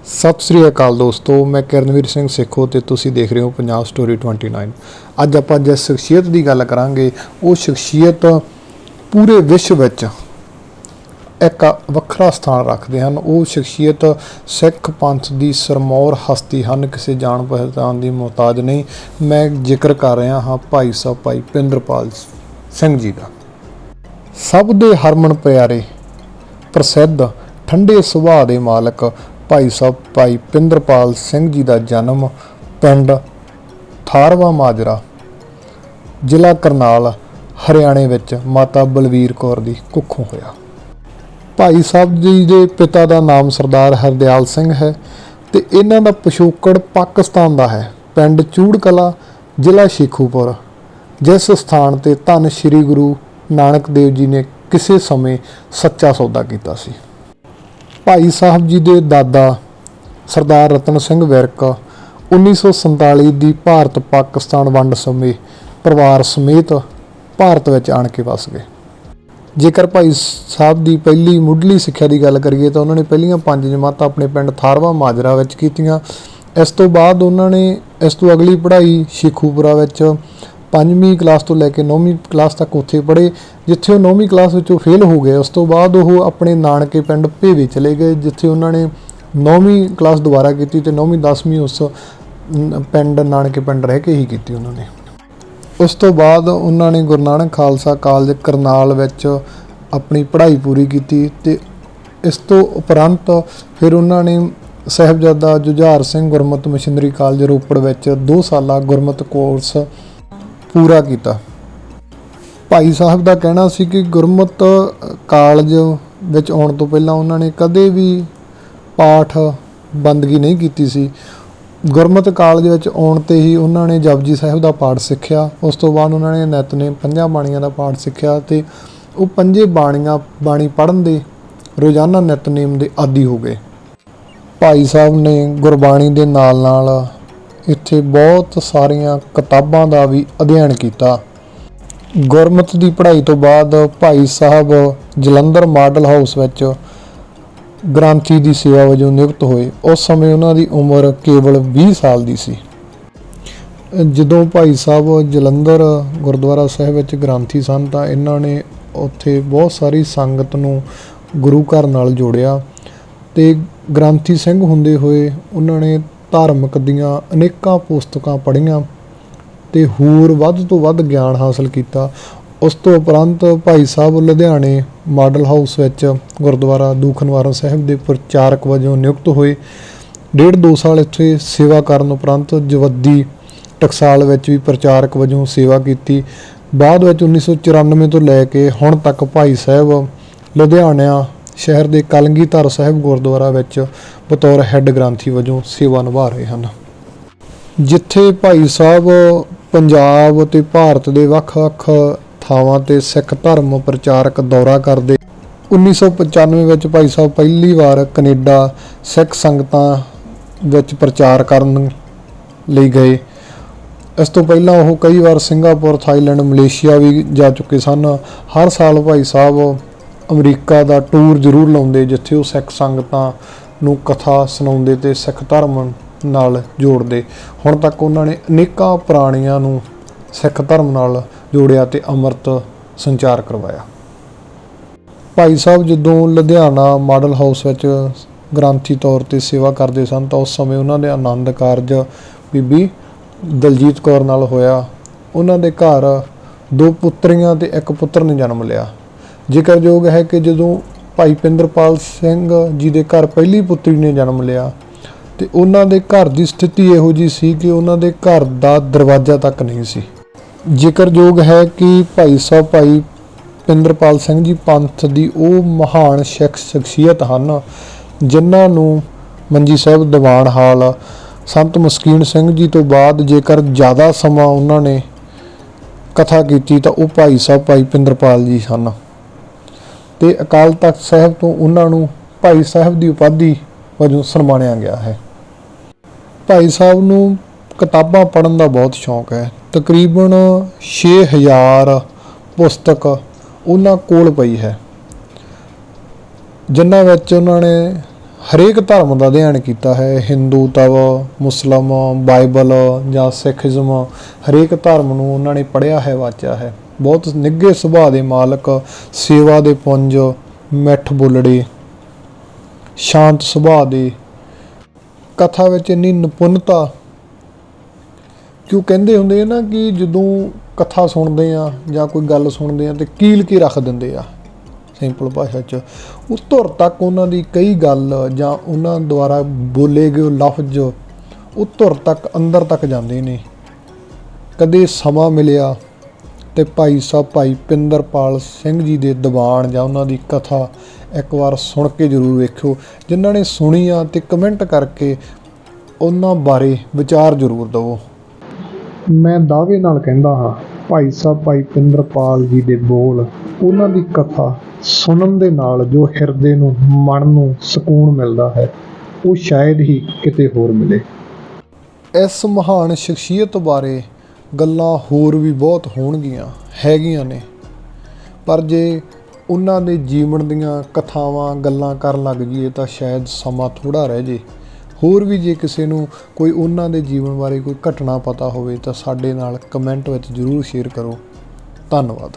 सत श्री अकाल दोस्तों, मैं किरणवीर सिंह सिखो ते तुसी देख रहे हो पंजाब स्टोरी 29। अज आपां जिस शख्सियत की गल करांगे वो शख्सियत पूरे विश्व विच एक वखरा स्थान रखते हैं। वो शख्सियत सिख पंथ की सरमौर हस्ती हैं, किसी जान पहचान की मुहताज नहीं। मैं जिक्र कर रहा हाँ भाई साहब भाई पिंदरपाल सिंह जी का। सब दे हरमन प्यारे प्रसिद्ध ठंडे सुभाਅ के मालक भाई साहब भाई पिंदरपाल सिंह जी का जन्म पिंड थारवा माजरा जिला करनाल हरियाणे विच माता बलवीर कौर की कुखों होया। भाई साहब जी के पिता का नाम सरदार हरदयाल सिंह है तो इन्हां दा पिछोकड़ पाकिस्तान का है, पिंड चूड़ कला जिला शेखूपुर, जिस स्थान ते धन श्री गुरु नानक देव जी ने किसी समय सच्चा सौदा किया सी। भाई साहब जी के दादा सरदार रतन सिंह विरक 1947 की भारत पाकिस्तान वंड समय परिवार समेत भारत में आण के वस गए। जेकर भाई साहब की पहली मुढ़ली सिक्ख्या की गल करिए तो उन्होंने पहलियां 5 जमातां अपने पिंड थारवा माजरा विच कीतियां। इस तो बाद उन्होंने इस तो अगली पढ़ाई शेखूपुरा विच 5वीं क्लास तो लैके 9वीं क्लास तक उत्थे पढ़े, जिथे वो 9वीं क्लास विचों फेल हो गए। उस तो बाद वो अपने नानके पिंड भेवे चले गए, जिथे उन्होंने 9वीं क्लास दोबारा की तो 9वीं 10वीं उस पिंड नानके पिंड रह के ही की उन्होंने। उस तो बाद उन्होंने गुरु नानक खालसा कॉलेज करनाल विच अपनी पढ़ाई पूरी की ते इस तो उपरंत फिर उन्होंने साहिबजादा जुझार सिंह गुरमत मशीनरी कॉलेज रोपड़ विच 2 साला गुरमत कोर्स पूरा किया। भाई साहब का कहना सी कि गुरमत कॉलेज विच आउण तो पहलां उन्होंने कदे भी पाठ बंदगी नहीं की सी। गुरमत कॉलेज विच आउण ते ही उन्होंने जपजी साहिब का पाठ सीखिया। उस तो बाद उन्होंने नितनेम 5 बाणियां का पाठ सीखिया ते वो 5 बाणी पढ़न दे रोज़ाना नितनेम के आदी हो गए। भाई साहब ने गुरबाणी के नाल नाल इत्थे बहुत सारिया किताबां का भी अध्ययन किया। गुरमत की पढ़ाई तो बाद भाई साहब जलंधर मॉडल हाउस विच ग्रंथी की सेवा वजों नियुक्त होए। उस समय उन्होंने उम्र केवल 20 साल की सी। जदों भाई साहब जलंधर गुरुद्वारा साहिब विच ग्रंथी सन तां इन्हां ने उत्थे बहुत सारी संगत नूं गुरु घर नाल जोड़िया ते ग्रंथी सिंह हुंदे होए उन्होंने धार्मिक दियां अनेकां पुस्तकां पढ़ियां ते होर वध तो वध ज्ञान हासिल किया। उस तो उपरंत भाई साहब लुधियाने मॉडल हाउस विच गुरुद्वारा दूख निवारण साहिब के प्रचारक वजों नियुक्त होए। 1.5-2 साल इत्थे सेवा करन उपरंत जवद्दी टकसाल विच भी प्रचारक वजों सेवा की। बाद विच 1994 तो लैके हुण तक भाई साहब लुधियाना शहर के कलगीधर साहिब गुरुद्वारा विच बतौर हैड ग्रंथी वजों सेवा निभा रहे हैं। जिथे भाई साहब पंजाब ते भारत के वख-वख थावां ते सिख धर्म प्रचारक दौरा करते। 1995 विच भाई साहब पहली बार कनेडा सिख संगतां विच प्रचार करन लई गए। इस तो पहलां वो कई बार सिंगापुर थाईलैंड मलेशिया भी जा चुके सन। हर साल भाई साहब अमरीका का टूर जरूर लाउंदे जिथे वो सिख संगतां नूं कथा सुणाउंदे ते सिख धर्म नाल जोड़ते। हुण तक उन्होंने अनेकां प्राणियां नूं सिख धर्म नाल जोड़िया ते अमृत संचार करवाया। भाई साहब जदों लुधियाना मॉडल हाउस विच ग्रंथी तौर पर सेवा करते सन तो उस समय उन्होंने आनंद कारज बीबी दलजीत कौर नाल होया। उन्होंने घर 2 पुत्रियां ते 1 पुत्र ने जन्म लिया। जिक्रयोग है कि जदों भाई पिंदरपाल सिंह जी के घर पहली पुत्री ने जन्म लिया तो उन्होंने घर की स्थिति इहो जी सी कि उन्होंने घर का दरवाजा तक नहीं सी। जिक्रयोग है कि भाई साहब भाई पिंदरपाल सिंह जी पंथ की वो महान शख्सियत हैं जिन्हां नूं मंजी साहिब दीवान हाल संत मस्कीन सिंह जी तो बाद जेकर ज़्यादा समा उन्होंने कथा की तो वह भाई साहब भाई पिंदरपाल जी हैं ते अकाल तख्त साहिब तो उन्होंने भाई साहब की उपाधि वजों सन्मानिया गया है। भाई साहब नूं किताबां पढ़न का बहुत शौक है। तकरीबन 6000 पुस्तक उन्हां कोल पई है जिन्हां विच उन्होंने ਹਰੇਕ ਧਰਮ ਦਾ ਅਧਿਐਨ ਕੀਤਾ ਹੈ। ਹਿੰਦੂ ਤਵ, ਮੁਸਲਿਮ, ਬਾਈਬਲ ਜਾਂ ਸਿੱਖੀਜ਼ਮ, ਹਰੇਕ ਧਰਮ ਨੂੰ ਉਹਨਾਂ ਨੇ ਪੜ੍ਹਿਆ ਹੈ, ਵਾਚਿਆ ਹੈ। ਬਹੁਤ ਨਿੱਘੇ ਸੁਭਾਅ ਦੇ ਮਾਲਕ, ਸੇਵਾ ਦੇ ਪੁੰਜ, ਮਿੱਠ ਬੋਲੜੇ, ਸ਼ਾਂਤ ਸੁਭਾਅ ਦੇ, ਕਥਾ ਵਿੱਚ ਇੰਨੀ ਨਿਪੁੰਨਤਾ ਕਿ ਉਹ ਕਹਿੰਦੇ ਹੁੰਦੇ ਆ ਨਾ ਕਿ ਜਦੋਂ ਕਥਾ ਸੁਣਦੇ ਆ ਜਾਂ ਕੋਈ ਗੱਲ ਸੁਣਦੇ ਆ ਤੇ ਕੀਲ ਕੇ ਰੱਖ ਦਿੰਦੇ ਆ। ਸਿੰਪਲ ਭਾਸ਼ਾ 'ਚ ਉਹ ਧੁਰ ਤੱਕ ਉਹਨਾਂ ਦੀ ਕਈ ਗੱਲ ਜਾਂ ਉਹਨਾਂ ਦੁਆਰਾ ਬੋਲੇ ਗਏ ਲਫ਼ਜ਼ ਉਹ ਧੁਰ ਤੱਕ, ਅੰਦਰ ਤੱਕ ਜਾਂਦੇ ਨੇ। ਕਦੇ ਸਮਾਂ ਮਿਲਿਆ ਤੇ ਭਾਈ ਸਾਹਿਬ ਭਾਈ ਪਿੰਦਰਪਾਲ ਸਿੰਘ ਜੀ ਦੇ ਦੀਵਾਨ ਜਾਂ ਉਹਨਾਂ ਦੀ ਕਥਾ ਇੱਕ ਵਾਰ ਸੁਣ ਕੇ ਜ਼ਰੂਰ ਵੇਖਿਓ। ਜਿਨ੍ਹਾਂ ਨੇ ਸੁਣੀ ਆ ਤੇ ਕਮੈਂਟ ਕਰਕੇ ਉਹਨਾਂ ਬਾਰੇ ਵਿਚਾਰ ਜ਼ਰੂਰ ਦਿਓ। ਮੈਂ ਦਾਅਵੇ ਨਾਲ ਕਹਿੰਦਾ ਹਾਂ, ਭਾਈ ਸਾਹਿਬ ਭਾਈ ਪਿੰਦਰਪਾਲ ਜੀ ਦੇ ਬੋਲ, ਉਹਨਾਂ ਦੀ ਕਥਾ ਸੁਣਨ ਦੇ ਨਾਲ ਜੋ ਹਿਰਦੇ ਨੂੰ, ਮਨ ਨੂੰ ਸਕੂਨ ਮਿਲਦਾ ਹੈ, ਉਹ ਸ਼ਾਇਦ ਹੀ ਕਿਤੇ ਹੋਰ ਮਿਲੇ। ਇਸ ਮਹਾਨ ਸ਼ਖਸੀਅਤ ਬਾਰੇ ਗੱਲਾਂ ਹੋਰ ਵੀ ਬਹੁਤ ਹੋਣਗੀਆਂ, ਹੈਗੀਆਂ ਨੇ, ਪਰ ਜੇ ਉਹਨਾਂ ਦੇ ਜੀਵਨ ਦੀਆਂ ਕਥਾਵਾਂ ਗੱਲਾਂ ਕਰਨ ਲੱਗ ਜਾਈਏ ਤਾਂ ਸ਼ਾਇਦ ਸਮਾਂ ਥੋੜ੍ਹਾ ਰਹਿ ਜੇ। ਹੋਰ ਵੀ ਜੇ ਕਿਸੇ ਨੂੰ ਕੋਈ ਉਹਨਾਂ ਦੇ ਜੀਵਨ ਬਾਰੇ ਕੋਈ ਘਟਨਾ ਪਤਾ ਹੋਵੇ ਤਾਂ ਸਾਡੇ ਨਾਲ ਕਮੈਂਟ ਵਿੱਚ ਜ਼ਰੂਰ ਸ਼ੇਅਰ ਕਰੋ। ਧੰਨਵਾਦ।